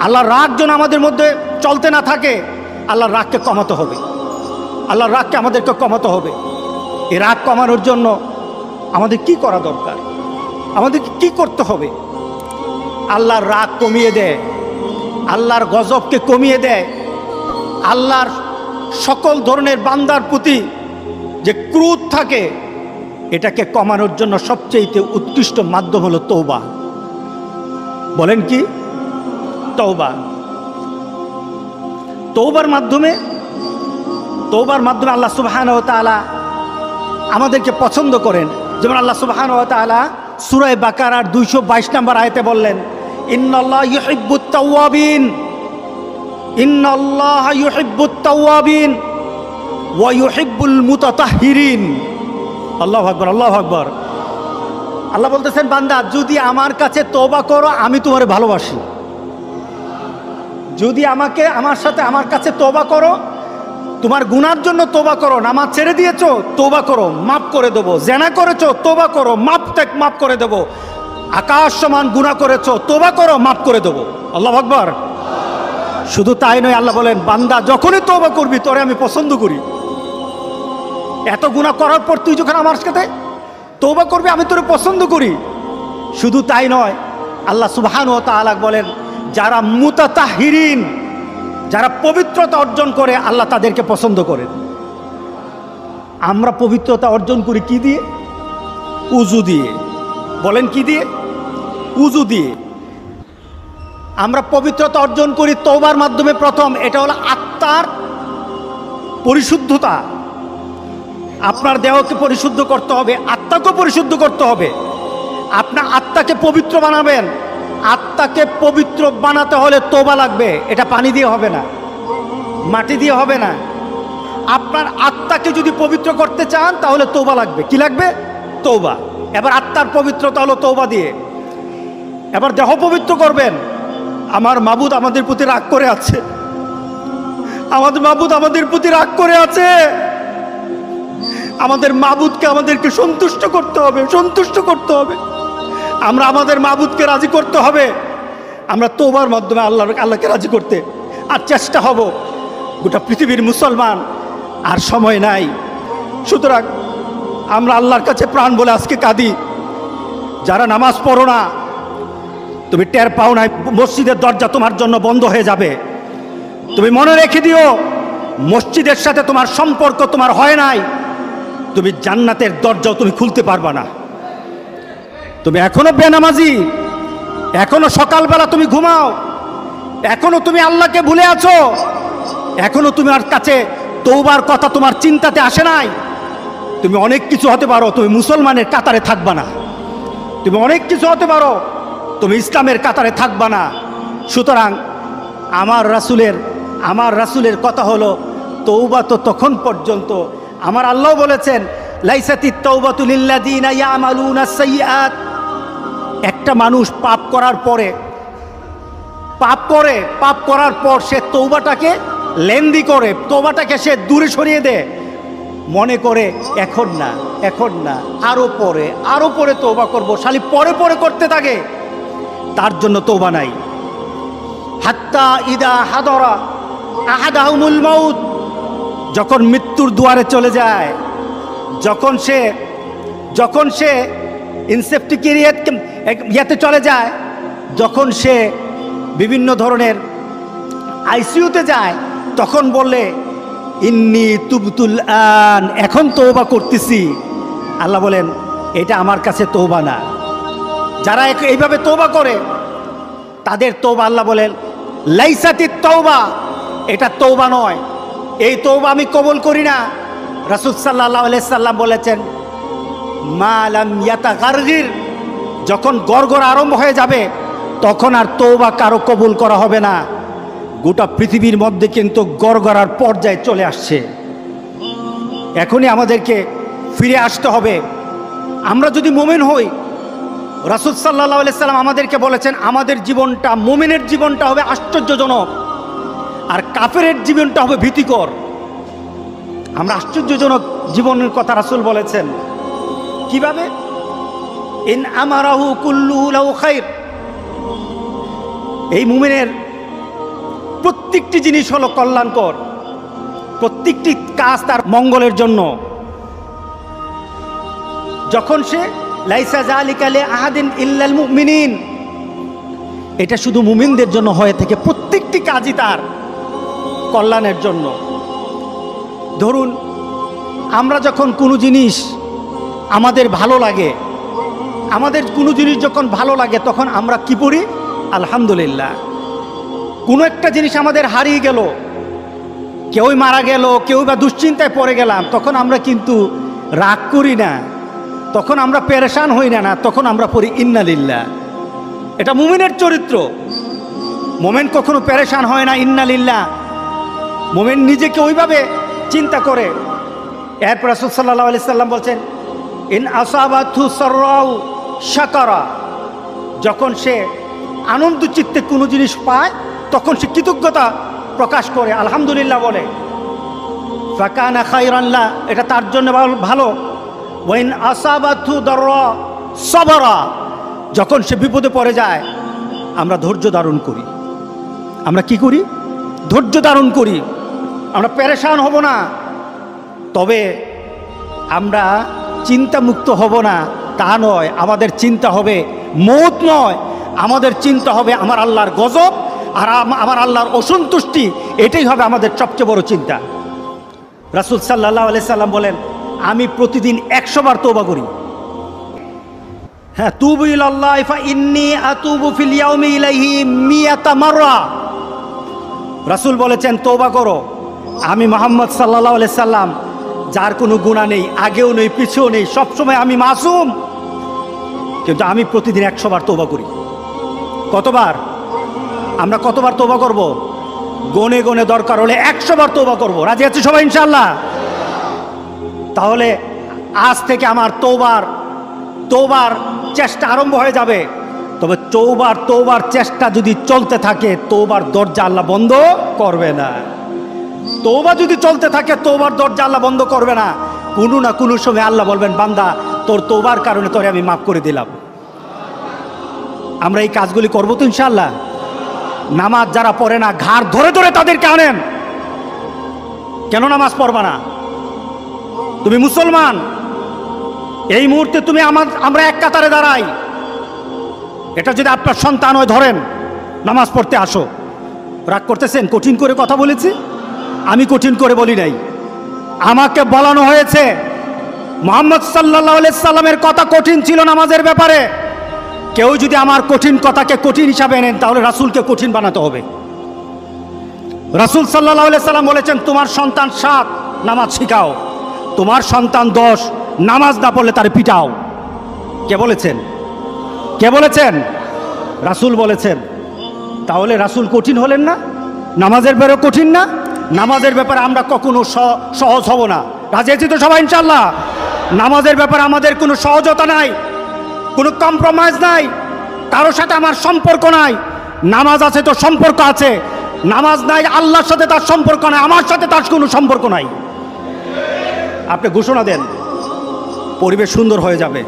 আল্লাহর রাগ যেন আমাদের মধ্যে চলতে না থাকে। আল্লাহর রাগকে কমাতে হবে, আল্লাহর রাগকে আমাদেরকে কমাতে হবে। এই রাগ কমানোর জন্য আমাদের কি করা দরকার, আমাদেরকে কি করতে হবে? আল্লাহর রাগ কমিয়ে দেয়, আল্লাহর গজবকে কমিয়ে দেয়। আল্লাহর সকল ধরনের বান্দার প্রতি যে ক্রোধ থাকে, এটাকে কমানোর জন্য সবচেয়ে উৎকৃষ্ট মাধ্যম হলো তওবা। বলেন কি? তওবা। তওবার মাধ্যমে আল্লাহ সুবহানাহু ওয়া তাআলা আমাদেরকে পছন্দ করেন। যেমন আল্লাহ সুবহানাহু ওয়া তাআলা সূরা বাকারার 222 নম্বর আয়াতে বললেন, ইন্নাল্লাহা ইউহিব্বুত তাওয়াবিন, ইন্নাল্লাহা ইউহিব্বুত তাওয়াবিন ওয়া ইউহিব্বুল মুতাতাহহিরিন। আল্লাহু আকবার, আল্লাহু আকবার। আল্লাহ বলতেছেন, বান্দা যদি আমার কাছে তওবা করো আমি তোমারে ভালোবাসি। যদি আমার কাছে তওবা করো, তোমার গুনার জন্য তওবা করো, নামাজ ছেড়ে দিয়েছো তওবা করো, মাফ করে দেবো। জেনা করেছো তওবা করো, মাফ করে দেবো। আকাশ সমান গুনাহ করেছো তওবা করো, মাফ করে দেবো। আল্লাহু আকবার। শুধু তাই নয়, আল্লাহ বলেন, বান্দা যখনই তওবা করবি তোরে আমি পছন্দ করি। এত গুনাহ করার পর তুই যখন আমার সাথে তওবা করবি আমি তোরে পছন্দ করি। শুধু তাই নয়, আল্লাহ সুবহানাহু ওয়া তাআলা বলেন, যারা মুতাতাহহিরিন, যারা পবিত্রতা অর্জন করে আল্লাহ তাদেরকে পছন্দ করেন। আমরা পবিত্রতা অর্জন করি কি দিয়ে? উযু দিয়ে। বলেন কি দিয়ে? উযু দিয়ে। আমরা পবিত্রতা অর্জন করি তওবার মাধ্যমে। প্রথম এটা হলো আত্মার পরিশুদ্ধতা। আপনার দেহকে পরিশুদ্ধ করতে হবে, আত্মাকে পরিশুদ্ধ করতে হবে। আপনার আত্মাকে পবিত্র বানাবেন। আত্মাকে পবিত্র বানাতে হলে তওবা লাগবে। এটা পানি দিয়ে হবে না, মাটি দিয়ে হবে না। আপনার আত্মাকে যদি পবিত্র করতে চান তাহলে তওবা লাগবে। কি লাগবে? তওবা। এবার আত্মার পবিত্রতা হলো তওবা দিয়ে। এবার দেহ পবিত্র করবেন। আমার মাবুদ আমাদের প্রতি রাগ করে আছে, আমাদের মাবুদ আমাদের প্রতি রাগ করে আছে। আমাদের মাবুদকে আমাদেরকে সন্তুষ্ট করতে হবে, সন্তুষ্ট করতে হবে। আমরা আমাদের মাবুদকে রাজি করতে হবে। আমরা তওবার মাধ্যমে আল্লাহকে রাজি করতে আর চেষ্টা হব। গোটা পৃথিবীর মুসলমান আর সময় নাই। সুতরাং আমরা আল্লাহর কাছে প্রাণ বলে আজকে কাঁদি। যারা নামাজ পড়ো না, তুমি টের পাও না, মসজিদের দরজা তোমার জন্য বন্ধ হয়ে যাবে। তুমি মনে রেখে দিও, মসজিদের সাথে তোমার সম্পর্ক তোমার হয় নাই, তুমি জান্নাতের দরজাও তুমি খুলতে পারবা না। তুমি এখনো বেনামাজি, এখনো সকালবেলা তুমি ঘুমাও, এখনো তুমি আল্লাহকে ভুলে আছো, এখনো তোমার কাছে তওবার কথা তোমার চিন্তাতে আসে নাই। তুমি অনেক কিছু হতে পারো, তুমি মুসলমানের কাতারে থাকবা না। তুমি অনেক কিছু হতে পারো, তুমি ইসলামের কাতারে থাকবা না। সুতরাং আমার রাসূলের কথা হলো, তওবা তো তখন পর্যন্ত। আমার আল্লাহ বলেছেন, লাইসাতিত তাওবাতু লিল্লাযিনা ইয়ামালুনা সাইয়্যাত। একটা মানুষ পাপ করার পর সে তওবাটাকে লেন্দি করে, তওবাটাকে সে দূরে সরিয়ে দেয়, মনে করে এখন না আরো পরে তওবা করব, শালি পরে করতে থাকে। তার জন্য তওবা নাই। হাত্তা ইদা হাদরা আহাদাহুমুল মাউত, যখন মৃত্যুর দুয়ারে চলে যায়, যখন সে ইনসেপ্টিকেরিয়াতে চলে যায়, যখন সে বিভিন্ন ধরনের আইসিইউতে যায়, তখন বললে ইন্নী তুবতুল আন, এখন তওবা করতেছি। আল্লাহ বলেন, এটা আমার কাছে তওবা না। যারা এইভাবে তওবা করে তাদের তওবা, আল্লাহ বলেন, লাইসাতিত তাওবা, এটা তওবা নয়, এই তওবা আমি কবুল করি না। রাসূল সাল্লাল্লাহু আলাইহি সাল্লাম বলেছেন, মা লাম ইয়াতাগারগির, যখন গড়গড় আরম্ভ হয়ে যাবে তখন আর তওবা কারো কবুল করা হবে না। গোটা পৃথিবীর মধ্যে কিন্তু গড়গড়ার পর্যায়ে চলে আসছে। এখনই আমাদেরকে ফিরে আসতে হবে। আমরা যদি মুমিন হই, রাসূল সাল্লাল্লাহু আলাইহি সাল্লাম আমাদেরকে বলেছেন, আমাদের জীবনটা, মুমিনের জীবনটা হবে আশ্চর্যজনক, আর কাফেরের জীবনটা হবে ভীতিকর। আমরা আশ্চর্যজনক জীবনের কথা রাসূল বলেছেন। কিভাবে? ইন আমারাহু কুল্লুহু লাহু খায়র। এই মুমিনের প্রত্যেকটি জিনিস হলো কল্যাণকর, প্রত্যেকটি কাজ তার মঙ্গলের জন্য। যখন সে লাইসা যালিকা লিআহাদিন ইল্লাল মুমিনিন, এটা শুধু মুমিনদের জন্য হয়ে থাকে, প্রত্যেকটি কাজই তার কল্যাণের জন্য। ধরুন আমরা যখন কোনো জিনিস আমাদের ভালো লাগে, আমাদের কোনো জিনিস যখন ভালো লাগে তখন আমরা কি পড়ি? আলহামদুলিল্লাহ। কোনো একটা জিনিস আমাদের হারিয়ে গেল, কেউই মারা গেল, কেউ বা দুশ্চিন্তায় পড়ে গেলাম, তখন আমরা কিন্তু রাগ করি না, তখন আমরা পেরেশান হই না, তখন আমরা পড়ি ইন্না লিল্লাহ। এটা মুমিনের চরিত্র। মোমেন কখনো পেরেশান হয় না, ইন্না লিল্লাহ। মোমেন নিজেকে ওইভাবে চিন্তা করে। এরপর রাসূল সাল্লাল্লাহু আলাইহি সাল্লাম বলছেন, ইন আসাবাতহু সাররাউ শাকারা, যখন সে আনন্দ চিত্তে কোনো জিনিস পায় তখন সে কৃতজ্ঞতা প্রকাশ করে, আলহামদুলিল্লাহ বলে। ফাকানা খায়রান লা, এটা তার জন্য ভালো। ওয়াইন আসাবাতহু দাররা সাবারা, যখন সে বিপদে পড়ে যায় আমরা ধৈর্য ধারণ করি। আমরা কি করি? ধৈর্য ধারণ করি। আমরা পেরেশান হব না, তবে আমরা চিন্তামুক্ত হব না তা নয়। আমাদের চিন্তা হবে মৌত নয়, আমাদের চিন্তা হবে আমার আল্লাহর গজব আর আমার আল্লাহর অসন্তুষ্টি। এটাই হবে আমাদের সবচেয়ে বড় চিন্তা। রাসূল সাল্লাল্লাহু আলাইহি সাল্লাম বলেন, আমি প্রতিদিন 100 বার তওবা করি। হ্যাঁ, তুবু ইলাল্লাহি ফা ইন্নী আতুবু ফিল ইয়াউমি ইলাইহি মিয়াতা মাররা। রাসূল বলেছেন, তওবা করো। আমি মুহাম্মদ সাল্লাল্লাহু আলাইহি সাল্লাম, যার কোনো গুনাহ নেই, আগেও নেই পিছেও নেই, সবসময় আমি মাসুম, কিন্তু আমি প্রতিদিন 100 বার তওবা করি। কতবার? আমরা কতবার তওবা করব? গনে গনে দরকার হলে 100 বার তওবা করব। রাজি আছি সবাই ইনশাআল্লাহ? তাহলে আজ থেকে আমার তওবার চেষ্টা আরম্ভ হয়ে যাবে। তবে তওবার চেষ্টা যদি চলতে থাকে, তওবার দরজা আল্লাহ বন্ধ করবে না। তওবা যদি চলতে থাকে, তওবার দরজা আল্লাহ বন্ধ করবে না। কোনো না কোনো সময় আল্লাহ বলবেন, বান্দা তোর তওবার কারণে তোরে আমি মাফ করে দিলাম। আমরা এই কাজগুলি করবো তো ইনশাআল্লাহ? নামাজ যারা পড়ে না, ঘাড় ধরে ধরে তাদেরকে আনেন। কেন নামাজ পড়বা না? তুমি মুসলমান, এই মুহূর্তে তুমি আমরা এক কাতারে দাঁড়াই। এটা যদি আপনার সন্তান হয়, ধরেন নামাজ পড়তে আসো। রাগ করতেছেন? কঠিন করে কথা বলেছি? আমি কঠিন করে বলি নাই, আমাকে বলানো হয়েছে। মুহাম্মদ সাল্লাল্লাহু আলাইহি সাল্লামের কথা কঠিন ছিল নামাজের ব্যাপারে। কেউ যদি আমার কঠিন কথাকে কঠিন হিসাবে নেন, তাহলে রাসূলকে কঠিন বানাতে হবে। রাসূল সাল্লাল্লাহু আলাইহি সাল্লাম বলেছেন, তোমার সন্তান 7 নামাজ শিখাও, তোমার সন্তান 10 নামাজ না পড়লে তারে পিটাও। কে বলেছেন? কে বলেছেন? রাসূল বলেছেন। তাহলে রাসূল কঠিন হলেন না? নামাজের ব্যাপারে কঠিন না? নামাজের ব্যাপারে আমরা কখনো সহজ হব না। রাজি আছি তো সবাই ইনশাআল্লাহ? নামাজের ব্যাপারে আমাদের কোনো সহজতা নাই, কোনো কম্প্রোমাইজ নাই, কারোর সাথে আমার সম্পর্ক নাই। নামাজ আছে তো সম্পর্ক আছে, নামাজ নাই আল্লাহর সাথে তার সম্পর্ক নাই, আমার সাথে তার কোনো সম্পর্ক নাই। আপনি ঘোষণা দেন, পরিবেশ সুন্দর হয়ে যাবে।